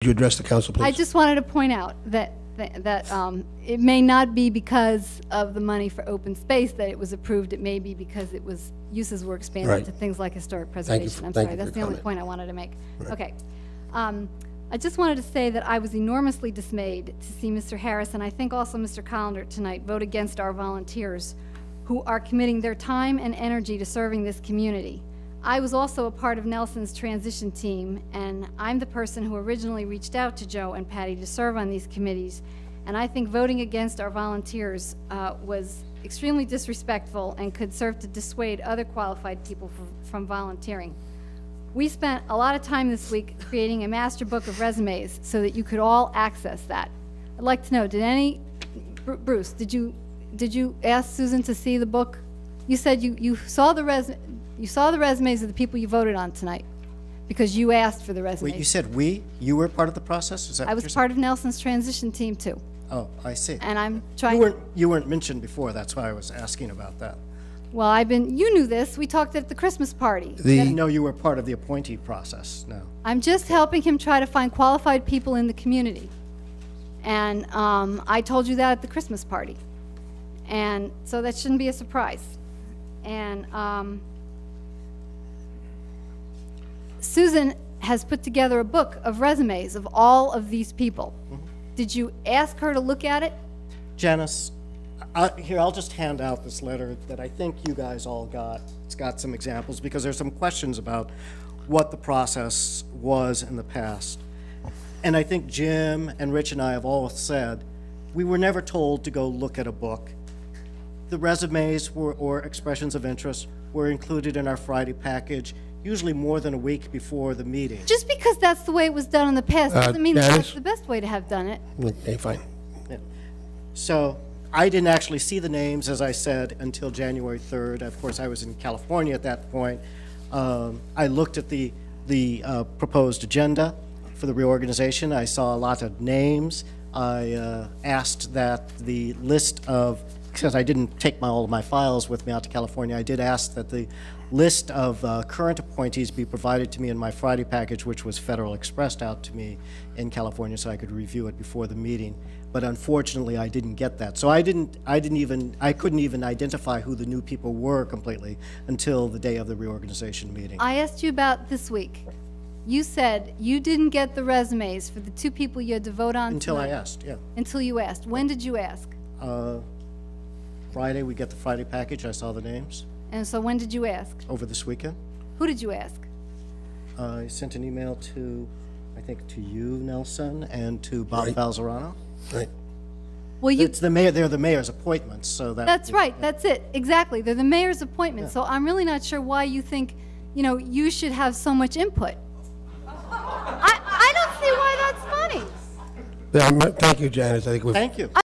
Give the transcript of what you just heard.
you address the council, please? I just wanted to point out that it may not be because of the money for open space that it was approved. It may be because it was uses were expanded Right. to things like historic Thank you preservation. for- I'm thank sorry, you for that's the your only comment. point I wanted to make. Right. Okay. I just wanted to say that I was enormously dismayed to see Mr. Harris, and I think also Mr. Collender tonight, vote against our volunteers who are committing their time and energy to serving this community. I was also a part of Nelson's transition team, and I'm the person who originally reached out to Joe and Patty to serve on these committees, and I think voting against our volunteers was extremely disrespectful and could serve to dissuade other qualified people from volunteering. We spent a lot of time this week creating a master book of resumes so that you could all access that. I'd like to know, Bruce, did you ask Susan to see the book? You said you saw the resumes of the people you voted on tonight because you asked for the resumes. Wait, you said we? You were part of the process? Is that I what was you're part of Nelson's transition team too, saying? Oh, I see. and I'm trying. You weren't mentioned before. That's why I was asking about that. Well, you knew this. We talked at the Christmas party. No, you were part of the appointee process. No. I'm just helping him try to find qualified people in the community. And I told you that at the Christmas party. And so that shouldn't be a surprise. And Susan has put together a book of resumes of all of these people. Mm-hmm. Did you ask her to look at it? Janice, here, I'll just hand out this letter that I think you guys all got. It's got some examples because there's some questions about what the process was in the past. And I think Jim and Rich and I have all said, we were never told to go look at a book. The resumes or expressions of interest were included in our Friday package, usually more than a week before the meeting. Just because that's the way it was done in the past doesn't mean Janice? that's the best way to have done it. Okay, fine. Yeah. So I didn't actually see the names, as I said, until January 3rd. Of course, I was in California at that point. I looked at the proposed agenda for the reorganization. I saw a lot of names. I asked that the list of, because I didn't take all of my files with me out to California, I did ask that the list of current appointees be provided to me in my Friday package, which was Federal Expressed out to me in California so I could review it before the meeting. But unfortunately, I didn't get that. So I couldn't even identify who the new people were completely until the day of the reorganization meeting. I asked you about this week. You said you didn't get the resumes for the two people you had to vote on Until I tonight. asked, yeah. Until you asked. When did you ask? Friday, we get the Friday package. I saw the names And so when did you ask? over this weekend. Who did you ask? I sent an email to, I think, to you, Nelson, and to Bob Right. Valzerano. Right. Well, you. It's the mayor. They're the mayor's appointments, so that. That's right. That's it. Exactly. They're the mayor's appointment. So I'm really not sure why you think, you should have so much input. I don't see why that's funny. Thank you, Janice. I think we've Thank you.